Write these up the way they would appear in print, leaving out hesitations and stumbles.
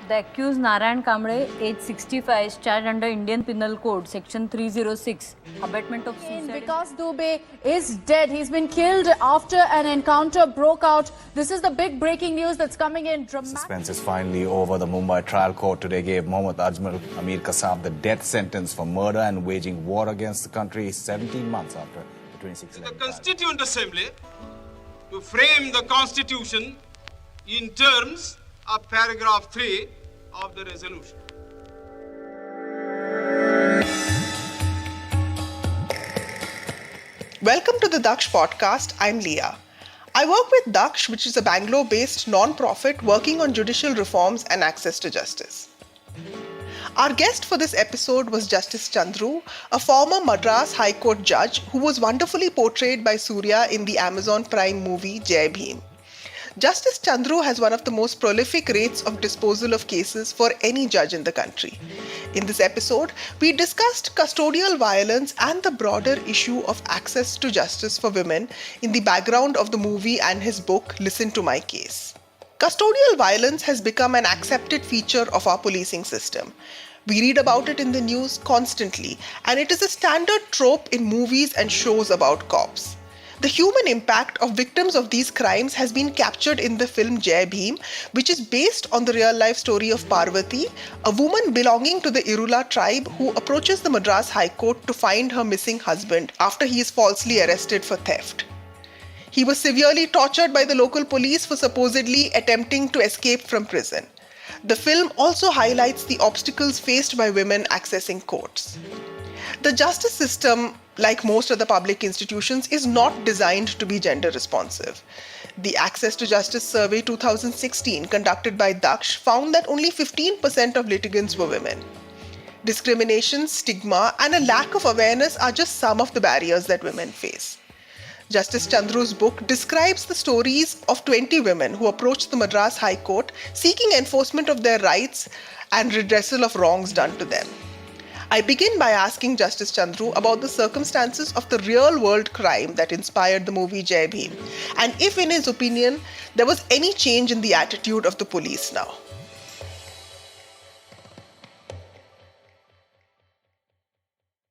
The accused Narayan Kamble, age 65, is charged under Indian Penal Code, Section 306, abetment of suicide. Vikas Dubey is dead. He's been killed after an encounter broke out. This is the big breaking news that's coming in. Suspense is finally over. The Mumbai trial court today gave Mohammad Ajmal Amir Kasab the death sentence for murder and waging war against the country 17 months after the 2016. The Constituent Assembly to frame the Constitution in terms of paragraph 3 of the resolution. Welcome to the DAKSH Podcast. I'm Leah. I work with DAKSH, which is a Bangalore-based non-profit working on judicial reforms and access to justice. Our guest for this episode was Justice Chandru, a former Madras High Court judge who was wonderfully portrayed by Surya in the Amazon Prime movie Jai Bhim. Justice Chandru has one of the most prolific rates of disposal of cases for any judge in the country. In this episode, we discussed custodial violence and the broader issue of access to justice for women in the background of the movie and his book, Listen to My Case. Custodial violence has become an accepted feature of our policing system. We read about it in the news constantly, and it is a standard trope in movies and shows about cops. The human impact of victims of these crimes has been captured in the film Jai Bhim, which is based on the real-life story of Parvathy, a woman belonging to the Irula tribe who approaches the Madras High Court to find her missing husband after he is falsely arrested for theft. He was severely tortured by the local police for supposedly attempting to escape from prison. The film also highlights the obstacles faced by women accessing courts. The justice system, like most other public institutions, is not designed to be gender responsive. The Access to Justice Survey 2016 conducted by DAKSH found that only 15% of litigants were women. Discrimination, stigma, and a lack of awareness are just some of the barriers that women face. Justice Chandru's book describes the stories of 20 women who approached the Madras High Court seeking enforcement of their rights and redressal of wrongs done to them. I begin by asking Justice Chandru about the circumstances of the real-world crime that inspired the movie Jai Bhim, and if, in his opinion, there was any change in the attitude of the police now.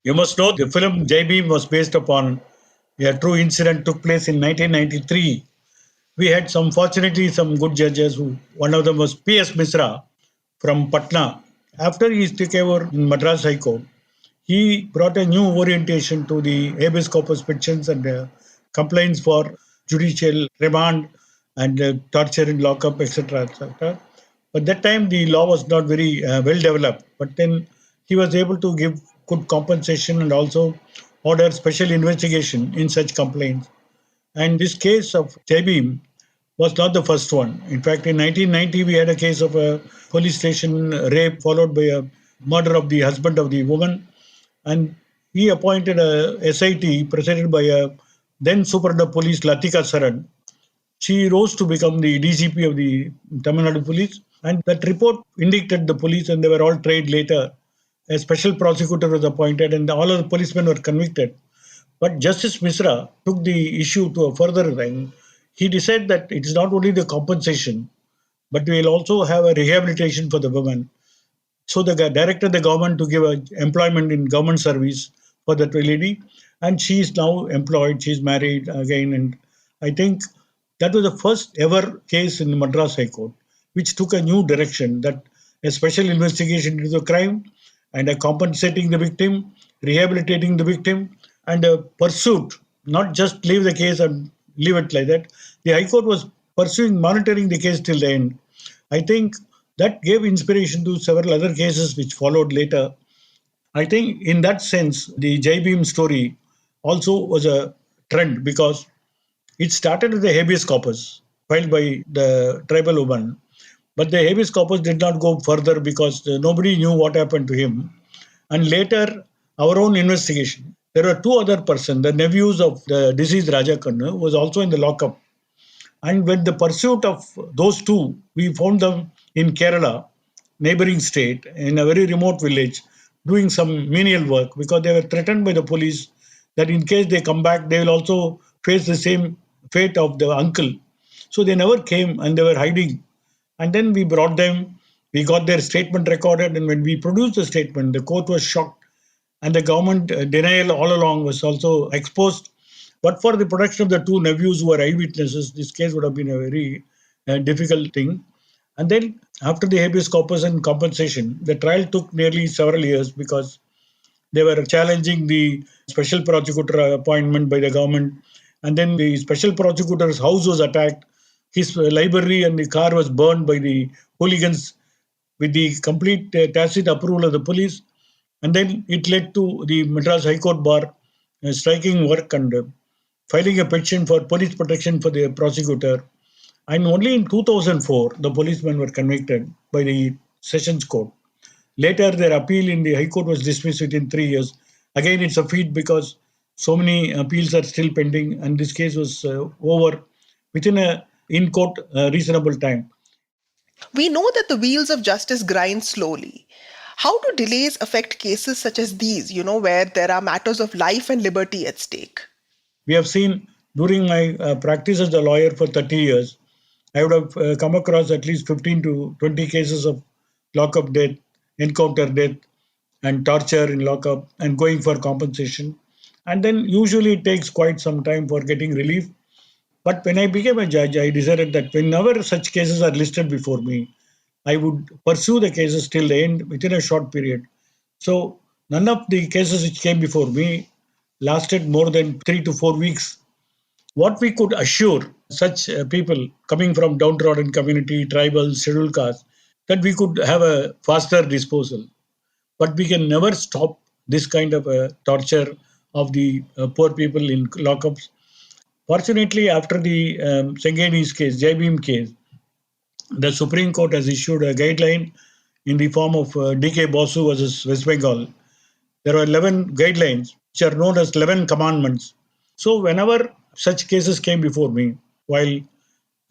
You must know the film Jai Bhim was based upon a true incident took place in 1993. We had fortunately some good judges. One of them was P.S. Misra from Patna. After he took over in Madras High Court, he brought a new orientation to the habeas corpus petitions and complaints for judicial remand and torture in lockup, etc., etc. But that time the law was not very well developed. But then he was able to give good compensation and also order special investigation in such complaints. And this case of Jai Bhim was not the first one. In fact, in 1990, we had a case of a police station rape followed by a murder of the husband of the woman. And he appointed a SIT presided by a then Superintendent of Police, Latika Saran. She rose to become the DGP of the Tamil Nadu Police. And that report indicted the police and they were all tried later. A special prosecutor was appointed and all of the policemen were convicted. But Justice Misra took the issue to a further thing. He decided that it is not only the compensation, but we will also have a rehabilitation for the women. So the directed the government to give employment in government service for that lady. And she is now employed, she is married again. And I think that was the first ever case in the Madras High Court, which took a new direction, that a special investigation into the crime and a compensating the victim, rehabilitating the victim, and a pursuit, not just leave the case and leave it like that. The High Court was monitoring the case till the end. I think that gave inspiration to several other cases which followed later. I think in that sense, the Jai Bhim story also was a trend because it started with the habeas corpus filed by the tribal woman. But the habeas corpus did not go further because nobody knew what happened to him. And later, our own investigation. There were two other persons, the nephews of the deceased Raja Kannu, was also in the lockup. And when the pursuit of those two, we found them in Kerala, neighboring state, in a very remote village, doing some menial work because they were threatened by the police that in case they come back, they will also face the same fate of the uncle. So they never came and they were hiding. And then we brought them We got their statement recorded, and when we produced the statement, the court was shocked, and the government denial all along was also exposed. But for the production of the two nephews who were eyewitnesses, this case would have been a very difficult thing. And then after the habeas corpus and compensation, the trial took nearly several years because they were challenging the special prosecutor appointment by the government. And then the special prosecutor's house was attacked. His library and the car was burned by the hooligans with the complete tacit approval of the police. And then it led to the Madras High Court bar striking work and filing a petition for police protection for the prosecutor. And only in 2004, the policemen were convicted by the Sessions Court. Later, their appeal in the High Court was dismissed within 3 years. Again, it's a feat because so many appeals are still pending, and this case was over within a in-court reasonable time. We know that the wheels of justice grind slowly. How do delays affect cases such as these, where there are matters of life and liberty at stake? We have seen during my practice as a lawyer for 30 years, I would have come across at least 15 to 20 cases of lockup death, encounter death, and torture in lockup, and going for compensation. And then usually it takes quite some time for getting relief. But when I became a judge, I decided that whenever such cases are listed before me, I would pursue the cases till the end within a short period. So none of the cases which came before me lasted more than 3 to 4 weeks. What we could assure such people coming from downtrodden community, tribal, scheduled castes, that we could have a faster disposal. But we can never stop this kind of torture of the poor people in lockups. Fortunately, after the Sengeni's case, Jai Bhim case, the Supreme Court has issued a guideline in the form of D.K. Basu versus West Bengal. There are 11 guidelines which are known as 11 commandments. So whenever such cases came before me, while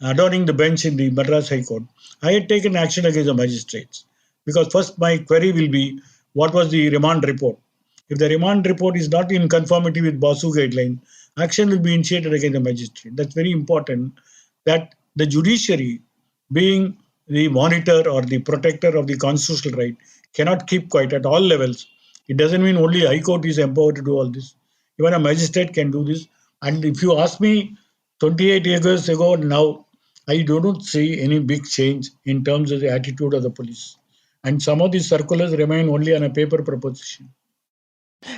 adorning the bench in the Madras High Court, I had taken action against the magistrates. Because first my query will be, what was the remand report? If the remand report is not in conformity with Basu guideline, action will be initiated against the magistrate. That's very important, that the judiciary, being the monitor or the protector of the constitutional right, cannot keep quiet at all levels. It doesn't mean only High Court is empowered to do all this. Even a magistrate can do this. And if you ask me 28 years ago now, I do not see any big change in terms of the attitude of the police. And some of these circulars remain only on a paper proposition.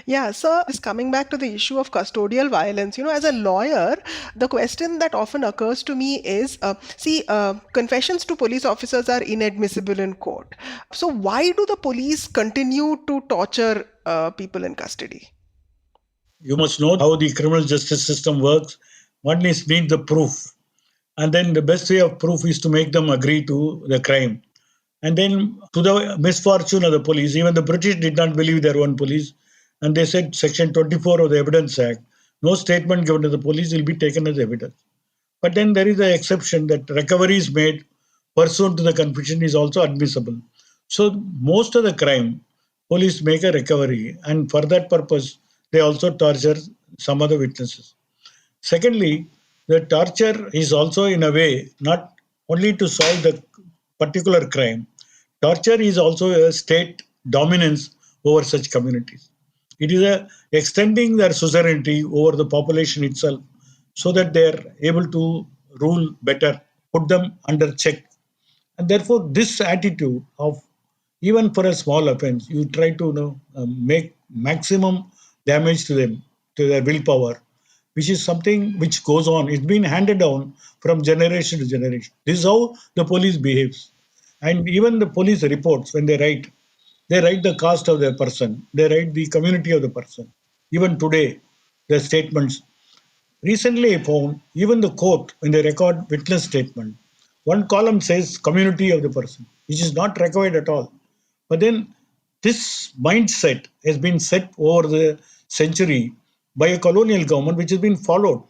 Yeah, so just coming back to the issue of custodial violence, as a lawyer, the question that often occurs to me is, confessions to police officers are inadmissible in court. So why do the police continue to torture people in custody? You must know how the criminal justice system works. One is need the proof. And then the best way of proof is to make them agree to the crime. And then to the misfortune of the police, even the British did not believe their own police. And they said Section 24 of the Evidence Act, no statement given to the police will be taken as evidence. But then there is an exception that recoveries made pursuant to the confession is also admissible. So most of the crime, police make a recovery, and for that purpose, they also torture some of the witnesses. Secondly, the torture is also in a way not only to solve the particular crime. Torture is also a state dominance over such communities. It is extending their suzerainty over the population itself so that they are able to rule better, put them under check. And therefore, this attitude of even for a small offense, you try to make maximum damage to them, to their willpower, which is something which goes on. It's been handed down from generation to generation. This is how the police behaves. And even the police reports, when they write the caste of the person, they write the community of the person. Even today, the statements. Recently I found, even the court, when they record witness statement, one column says community of the person, which is not required at all. But then this mindset has been set over the century by a colonial government, which has been followed.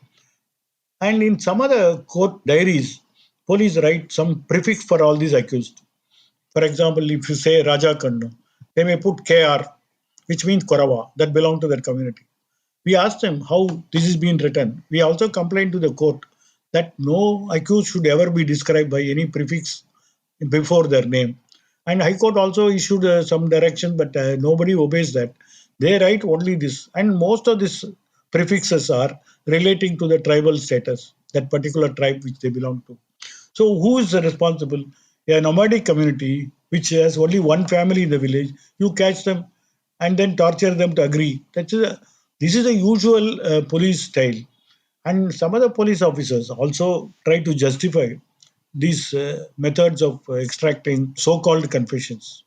And in some other court diaries, police write some prefix for all these accused. For example, if you say Raja Kandu, they may put KR, which means Korava, that belong to that community. We asked them how this is being written. We also complained to the court that no accused should ever be described by any prefix before their name. And High Court also issued some direction, but nobody obeys that. They write only this. And most of these prefixes are relating to the tribal status, that particular tribe which they belong to. So who is responsible? A nomadic community which has only one family in the village, you catch them and then torture them to agree. This is a usual police style. And some other police officers also try to justify these methods of extracting so-called confessions.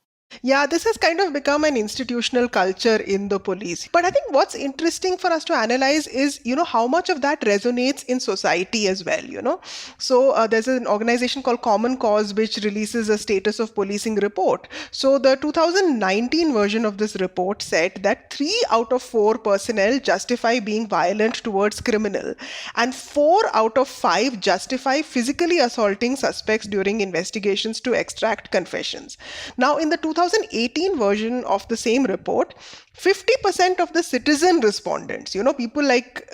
Yeah, this has kind of become an institutional culture in the police. But I think what's interesting for us to analyze is, how much of that resonates in society as well. So there's an organization called Common Cause which releases a status of policing report. So the 2019 version of this report said that 3 out of 4 personnel justify being violent towards criminal, and 4 out of 5 justify physically assaulting suspects during investigations to extract confessions. Now, in the 2018 version of the same report, 50% of the citizen respondents,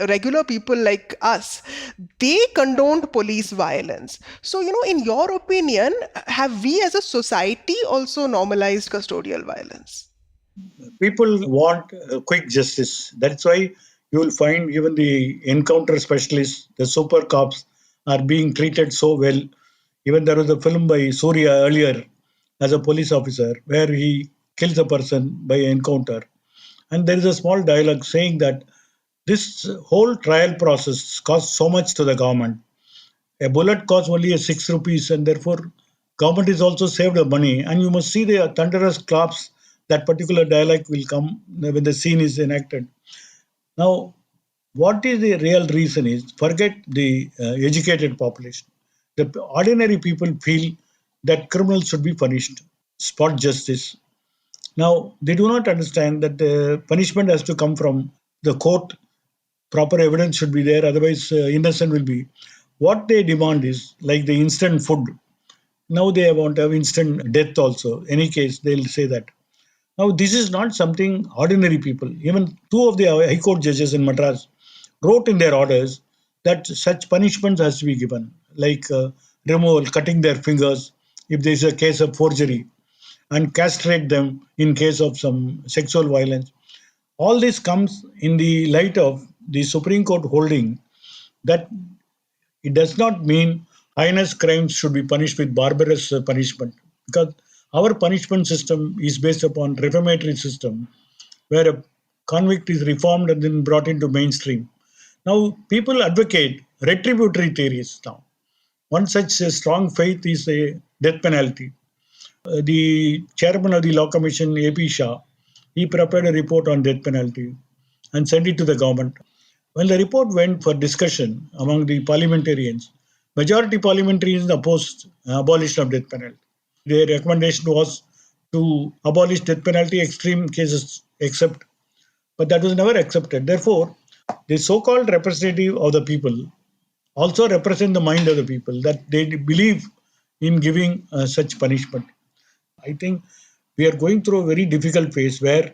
regular people like us, they condoned police violence. So, in your opinion, have we as a society also normalized custodial violence? People want quick justice. That's why you will find even the encounter specialists, the super cops, are being treated so well. Even there was a film by Surya earlier as a police officer where he kills a person by encounter. And there is a small dialogue saying that this whole trial process costs so much to the government. A bullet costs only 6 rupees, and therefore government is also saved the money. And you must see the thunderous claps. That particular dialogue will come when the scene is enacted. Now, what is the real reason is, forget the educated population. The ordinary people feel that criminals should be punished, spot justice. Now, they do not understand that the punishment has to come from the court. Proper evidence should be there, otherwise innocent will be. What they demand is like the instant food. Now they want to have instant death also. Any case, they'll say that. Now, this is not something ordinary people. Even 2 of the High Court judges in Madras wrote in their orders that such punishments has to be given, like removal, cutting their fingers if there is a case of forgery, and castrate them in case of some sexual violence. All this comes in the light of the Supreme Court holding that it does not mean heinous crimes should be punished with barbarous punishment, because our punishment system is based upon reformatory system where a convict is reformed and then brought into mainstream. Now, people advocate retributory theories now. One such strong faith is a death penalty. The chairman of the Law Commission, A.P. Shah, he prepared a report on death penalty and sent it to the government. When the report went for discussion among the parliamentarians, majority parliamentarians opposed abolition of death penalty. Their recommendation was to abolish death penalty extreme cases except, but that was never accepted. Therefore, the so-called representative of the people also represent the mind of the people, that they believe in giving such punishment. I think we are going through a very difficult phase where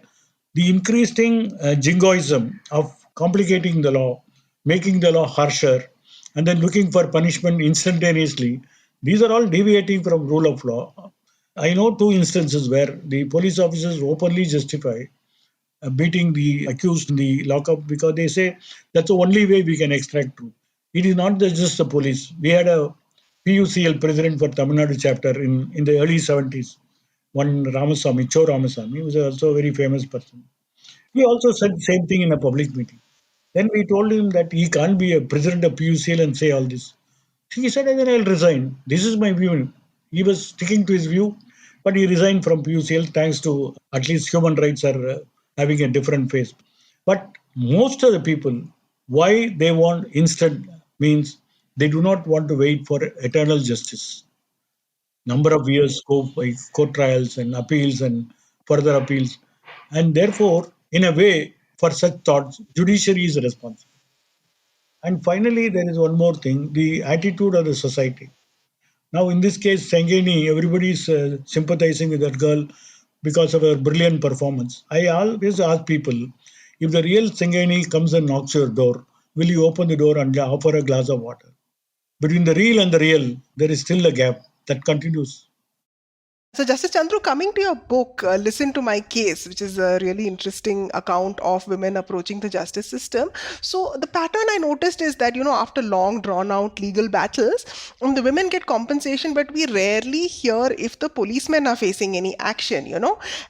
the increasing jingoism of complicating the law, making the law harsher, and then looking for punishment instantaneously, these are all deviating from rule of law. I know 2 instances where the police officers openly justify beating the accused in the lockup because they say that's the only way we can extract truth. It is not just the police. We had a PUCL president for Tamil Nadu chapter in the early 70s, one Ramasamy, Cho Ramasamy, who was also a very famous person. He also said the same thing in a public meeting. Then we told him that he can't be a president of PUCL and say all this. He said, then I'll resign. This is my view. He was sticking to his view, but he resigned from PUCL thanks to at least human rights are having a different face. But most of the people, why they want instant means they do not want to wait for eternal justice. Number of years go by court trials and appeals and further appeals. And therefore, in a way, for such thoughts, judiciary is responsible. And finally, there is one more thing, the attitude of the society. Now, in this case, Sangeni, everybody is sympathizing with that girl because of her brilliant performance. I always ask people, if the real Sangeni comes and knocks your door, will you open the door and offer a glass of water? Between the real and the real, there is still a gap that continues. So, Justice Chandru, coming to your book, Listen to My Case, which is a really interesting account of women approaching the justice system. So, the pattern I noticed is that, after long, drawn out legal battles, the women get compensation, but we rarely hear if the policemen are facing any action.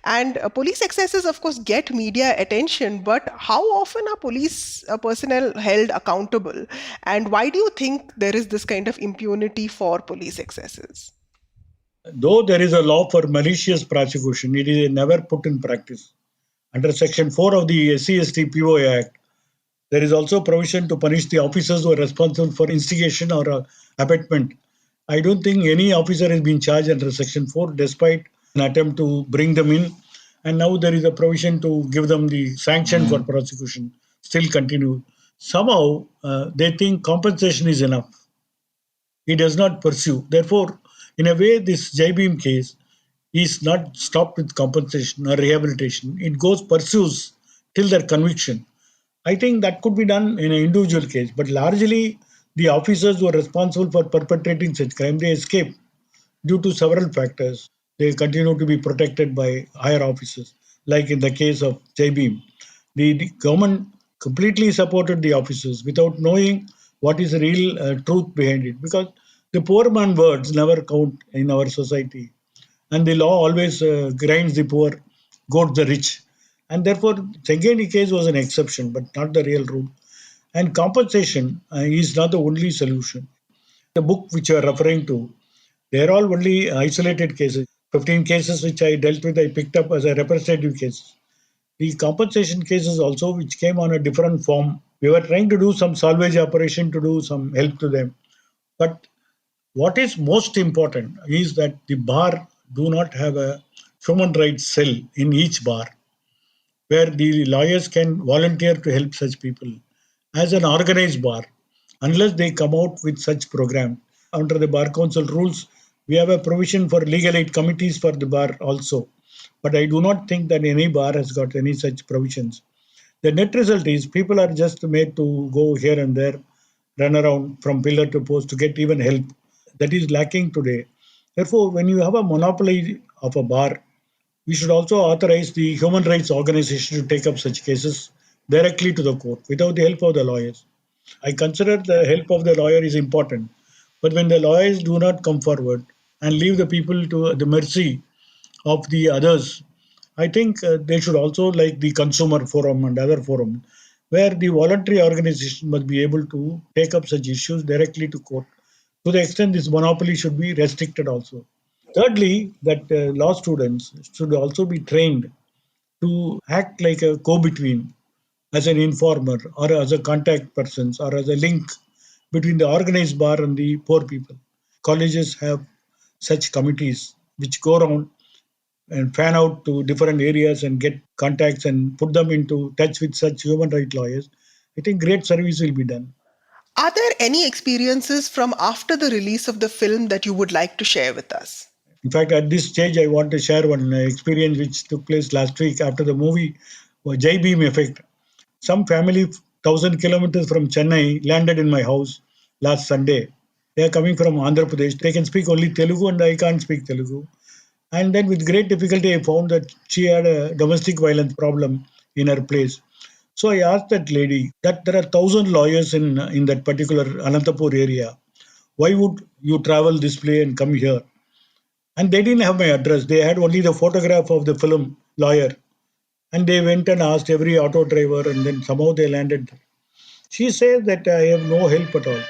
And police excesses, of course, get media attention, but how often are police personnel held accountable? And why do you think there is this kind of impunity for police excesses? Though there is a law for malicious prosecution, it is never put in practice. Under Section 4 of the SC/ST POA Act, there is also provision to punish the officers who are responsible for instigation or abetment. I don't think any officer has been charged under Section 4 despite an attempt to bring them in. And now there is a provision to give them the sanction for prosecution, still continue. Somehow they think compensation is enough. He does not pursue. Therefore, in a way, this Jai Bhim case is not stopped with compensation or rehabilitation. It pursues till their conviction. I think that could be done in an individual case, but largely the officers who are responsible for perpetrating such crime, they escape due to several factors. They continue to be protected by higher officers, like in the case of Jai Bhim. The government completely supported the officers without knowing what is the real truth behind it, because the poor man words never count in our society, and the law always grinds the poor, goads the rich. And therefore, Chengeni case was an exception, but not the real rule. And compensation is not the only solution. The book which you are referring to, they are all only isolated cases. 15 cases which I dealt with, I picked up as a representative case. The compensation cases also, which came on a different form, we were trying to do some salvage operation to do some help to them. But what is most important is that the bar do not have a human rights cell in each bar, where the lawyers can volunteer to help such people as an organized bar, unless they come out with such program. Under the Bar Council rules, we have a provision for legal aid committees for the bar also. But I do not think that any bar has got any such provisions. The net result is people are just made to go here and there, run around from pillar to post to get even help. That is lacking today. Therefore, when you have a monopoly of a bar, we should also authorize the human rights organization to take up such cases directly to the court without the help of the lawyers. I consider the help of the lawyer is important, but when the lawyers do not come forward and leave the people to the mercy of the others, I think they should also, like the consumer forum and other forum, where the voluntary organization must be able to take up such issues directly to court. To the extent this monopoly should be restricted also. Thirdly, that law students should also be trained to act like a go-between, as an informer or as a contact person or as a link between the organized bar and the poor people. Colleges have such committees which go around and fan out to different areas and get contacts and put them into touch with such human rights lawyers. I think great service will be done. Are there any experiences from after the release of the film that you would like to share with us? In fact, at this stage, I want to share one experience which took place last week after the movie Jai Bhim Effect. Some family 1,000 kilometers from Chennai landed in my house last Sunday. They are coming from Andhra Pradesh. They can speak only Telugu and I can't speak Telugu. And then with great difficulty, I found that she had a domestic violence problem in her place. So I asked that lady that there are 1,000 lawyers in that particular Anantapur area. Why would you travel this way and come here? And they didn't have my address. They had only the photograph of the film lawyer. And they went and asked every auto driver and then somehow they landed. She said that I have no help at all.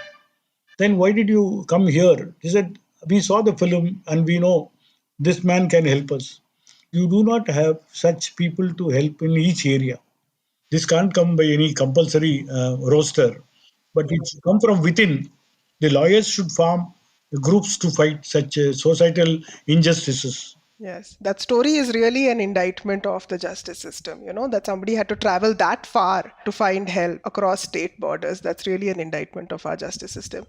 Then why did you come here? She said, we saw the film and we know this man can help us. You do not have such people to help in each area. This can't come by any compulsory roster, but it should come from within. The lawyers should form groups to fight such societal injustices. Yes, that story is really an indictment of the justice system, that somebody had to travel that far to find help across state borders. That's really an indictment of our justice system.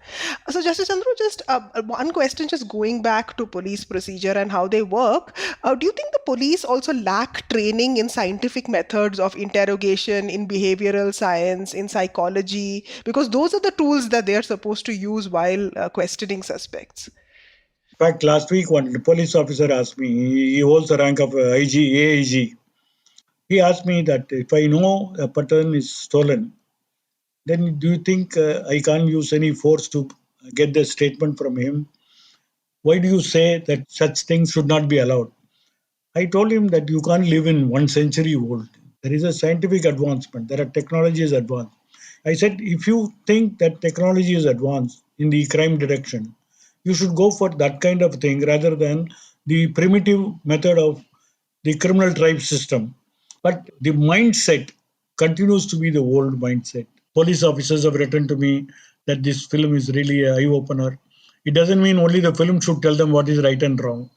So, Justice Chandru, just one question, just going back to police procedure and how they work. Do you think the police also lack training in scientific methods of interrogation, in behavioral science, in psychology? Because those are the tools that they are supposed to use while questioning suspects. fact, last week one police officer asked me, he holds the rank of IG, AIG. He asked me that if I know a pattern is stolen, then do you think I can't use any force to get the statement from him? Why do you say that such things should not be allowed? I told him that you can't live in 1 century old. There is a scientific advancement. There are technologies advanced. I said, if you think that technology is advanced in the crime detection, you should go for that kind of thing rather than the primitive method of the criminal tribe system. But the mindset continues to be the old mindset. Police officers have written to me that this film is really an eye opener. It doesn't mean only the film should tell them what is right and wrong.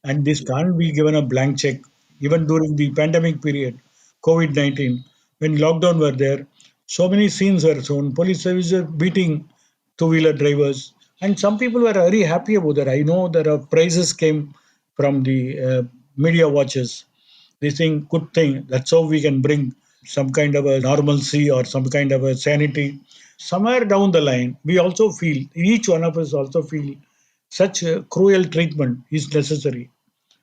And this can't be given a blank check. Even during the pandemic period, COVID-19, when lockdown were there, so many scenes were shown. Police services beating two-wheeler drivers. And some people were very happy about that. I know there are prizes came from the media watchers. They think, good thing, that's how we can bring some kind of a normalcy or some kind of a sanity. Somewhere down the line, we also feel, each one of us also feel such cruel treatment is necessary.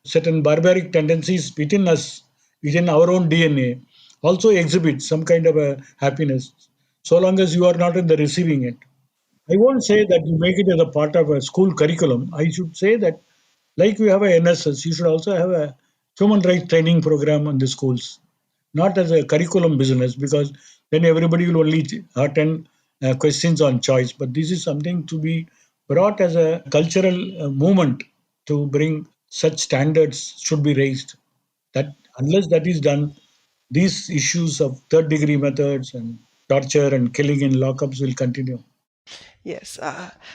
Certain barbaric tendencies within us, within our own DNA, also exhibit some kind of a happiness, so long as you are not in the receiving it. I won't say that you make it as a part of a school curriculum. I should say that, like you have a NSS, you should also have a human rights training program in the schools, not as a curriculum business, because then everybody will only attend questions on choice. But this is something to be brought as a cultural movement to bring such standards should be raised. That unless that is done, these issues of third degree methods and torture and killing in lockups will continue. Yes.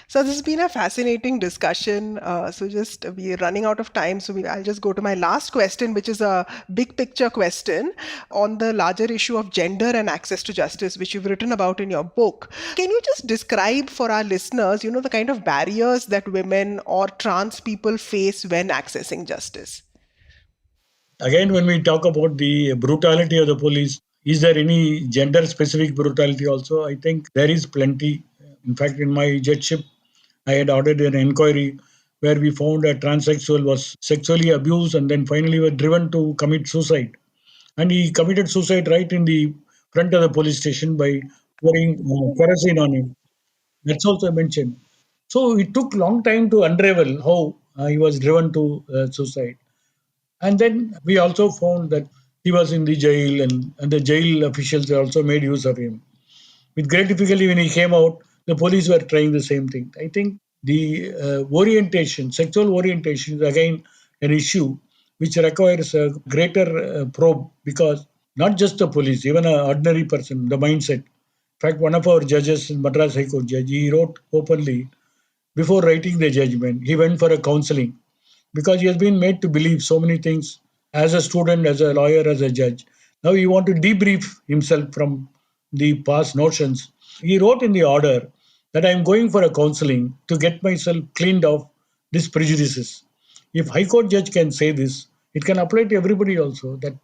So this has been a fascinating discussion. So just we're running out of time. So I'll just go to my last question, which is a big picture question on the larger issue of gender and access to justice, which you've written about in your book. Can you just describe for our listeners, the kind of barriers that women or trans people face when accessing justice? Again, when we talk about the brutality of the police, is there any gender specific brutality also? I think there is plenty. In fact, in my judgeship, I had ordered an inquiry where we found a transsexual was sexually abused and then finally was driven to commit suicide. And he committed suicide right in the front of the police station by pouring kerosene on him. That's also mentioned. So it took long time to unravel how he was driven to suicide. And then we also found that he was in the jail, and the jail officials also made use of him. With great difficulty, when he came out, the police were trying the same thing. I think the orientation, sexual orientation, is again an issue which requires a greater probe, because not just the police, even an ordinary person, the mindset. In fact, one of our judges, Madras High Court judge, he wrote openly before writing the judgment, he went for a counseling because he has been made to believe so many things as a student, as a lawyer, as a judge. Now he want to debrief himself from the past notions. He wrote in the order that I am going for a counseling to get myself cleaned of these prejudices. If High Court judge can say this, it can apply to everybody also, that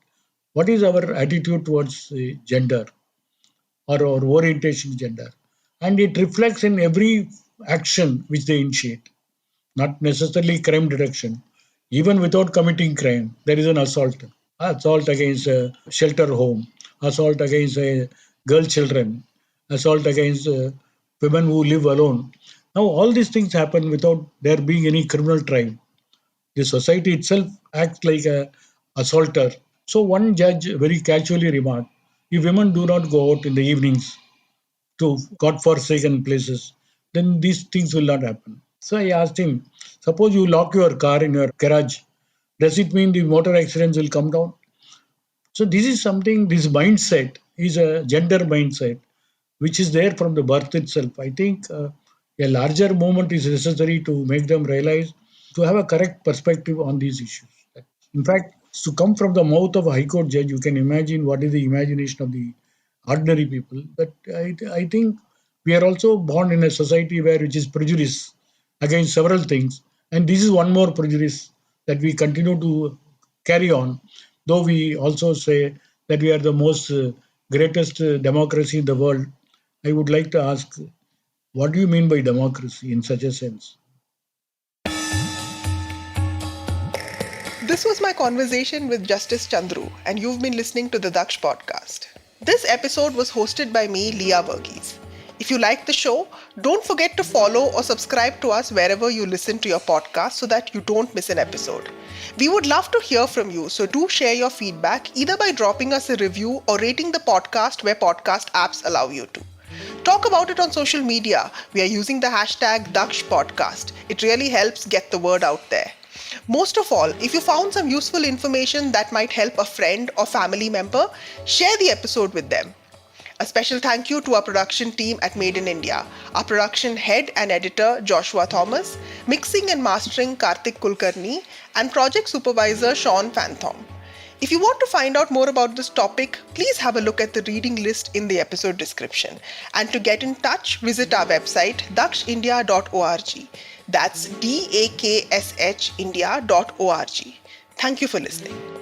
what is our attitude towards gender or orientation gender. And it reflects in every action which they initiate, not necessarily crime detection. Even without committing crime, there is an assault. Assault against a shelter home, assault against girl children, assault against women who live alone. Now, all these things happen without there being any criminal trial. The society itself acts like a assaulter. So one judge very casually remarked, if women do not go out in the evenings to God-forsaken places, then these things will not happen. So I asked him, suppose you lock your car in your garage, does it mean the motor accidents will come down? So this is something, this mindset is a gender mindset, which is there from the birth itself. I think a larger movement is necessary to make them realize, to have a correct perspective on these issues. In fact, to come from the mouth of a High Court judge, you can imagine what is the imagination of the ordinary people. But I think we are also born in a society where which is prejudice against several things. And this is one more prejudice that we continue to carry on, though we also say that we are the most greatest democracy in the world. I would like to ask, what do you mean by democracy in such a sense? This was my conversation with Justice Chandru, and you've been listening to the DAKSH Podcast. This episode was hosted by me, Leah Verghese. If you like the show, don't forget to follow or subscribe to us wherever you listen to your podcast so that you don't miss an episode. We would love to hear from you, so do share your feedback either by dropping us a review or rating the podcast where podcast apps allow you to. Talk about it on social media. We are using the hashtag DAKSH Podcast. It really helps get the word out there. Most of all, if you found some useful information that might help a friend or family member, share the episode with them. A special thank you to our production team at Made in India, our production head and editor Joshua Thomas, mixing and mastering Karthik Kulkarni, and project supervisor Sean Fanthom. If you want to find out more about this topic, please have a look at the reading list in the episode description. And to get in touch, visit our website dakshindia.org. That's DAKSH India.org. Thank you for listening.